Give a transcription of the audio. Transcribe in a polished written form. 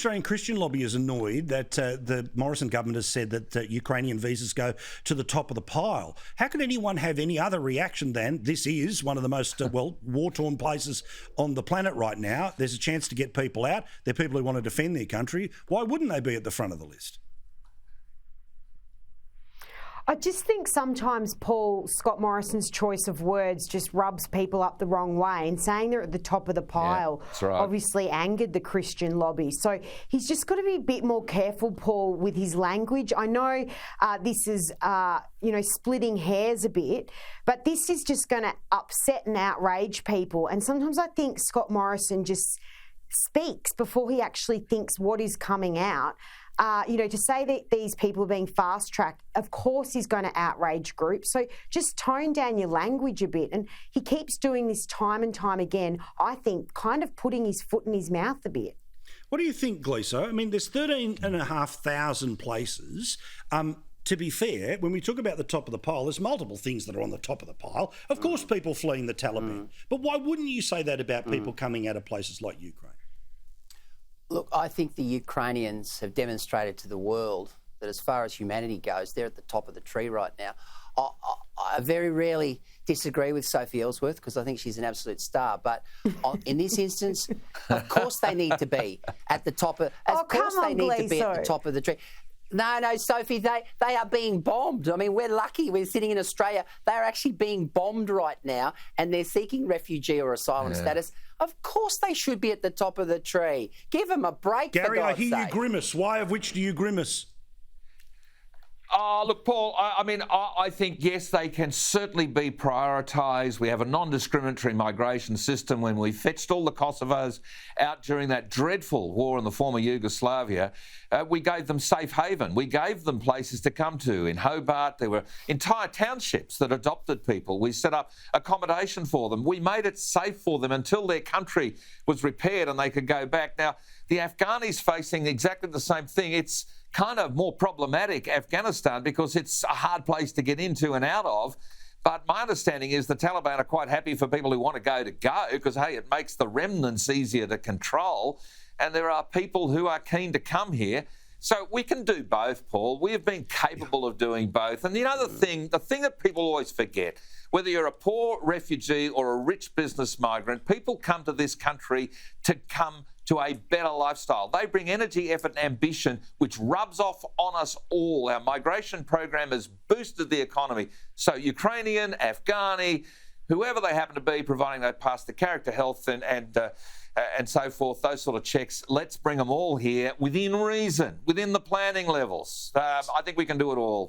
Australian Christian lobby is annoyed that the Morrison government has said that Ukrainian visas go to the top of the pile. How can anyone have any other reaction than this is one of the most, war-torn places on the planet right now? There's a chance to get people out. They're people who want to defend their country. Why wouldn't they be at the front of the list? I just think sometimes, Paul, Scott Morrison's choice of words just rubs people up the wrong way, and saying they're at the top of the pile obviously angered the Christian lobby. So he's just got to be a bit more careful, Paul, with his language. I know this is, splitting hairs a bit, but this is just going to upset and outrage people. And sometimes I think Scott Morrison just speaks before he actually thinks what is coming out. To say that these people are being fast-tracked, of course he's going to outrage groups. So just tone down your language a bit. And he keeps doing this time and time again, I think, kind of putting his foot in his mouth a bit. What do you think, Gleeso? I mean, there's 13,500 places. To be fair, when we talk about the top of the pile, there's multiple things that are on the top of the pile. Of course, people fleeing the Taliban. But why wouldn't you say that about people coming out of places like Ukraine? Look, I think the Ukrainians have demonstrated to the world that as far as humanity goes, they're at the top of the tree right now. I very rarely disagree with Sophie Elsworth because I think she's an absolute star. But in this instance, of course they need to be at the top of... Of course they need to be at the top of the tree. No, Sophie, they are being bombed. I mean, we're lucky we're sitting in Australia. They are actually being bombed right now and they're seeking refugee or asylum status. Of course they should be at the top of the tree. Give them a break, Gary, for God's I hear sake. you grimace. Why of which do you grimace? Look, Paul, I think, yes, they can certainly be prioritised. We have a non-discriminatory migration system. When we fetched all the Kosovars out during that dreadful war in the former Yugoslavia, we gave them safe haven. We gave them places to come to. In Hobart, there were entire townships that adopted people. We set up accommodation for them. We made it safe for them until their country was repaired and they could go back. Now, the Afghanis facing exactly the same thing. It's kind of more problematic, Afghanistan, because it's a hard place to get into and out of. But my understanding is the Taliban are quite happy for people who want to go because, hey, it makes the remnants easier to control. And there are people who are keen to come here. So we can do both, Paul. We have been capable of doing both. And the thing that people always forget, whether you're a poor refugee or a rich business migrant, people come to this country to come to a better lifestyle. They bring energy, effort and ambition, which rubs off on us all. Our migration program has boosted the economy. So Ukrainian, Afghani, whoever they happen to be, providing they pass the character health and so forth, those sort of checks, let's bring them all here within reason, within the planning levels. I think we can do it all.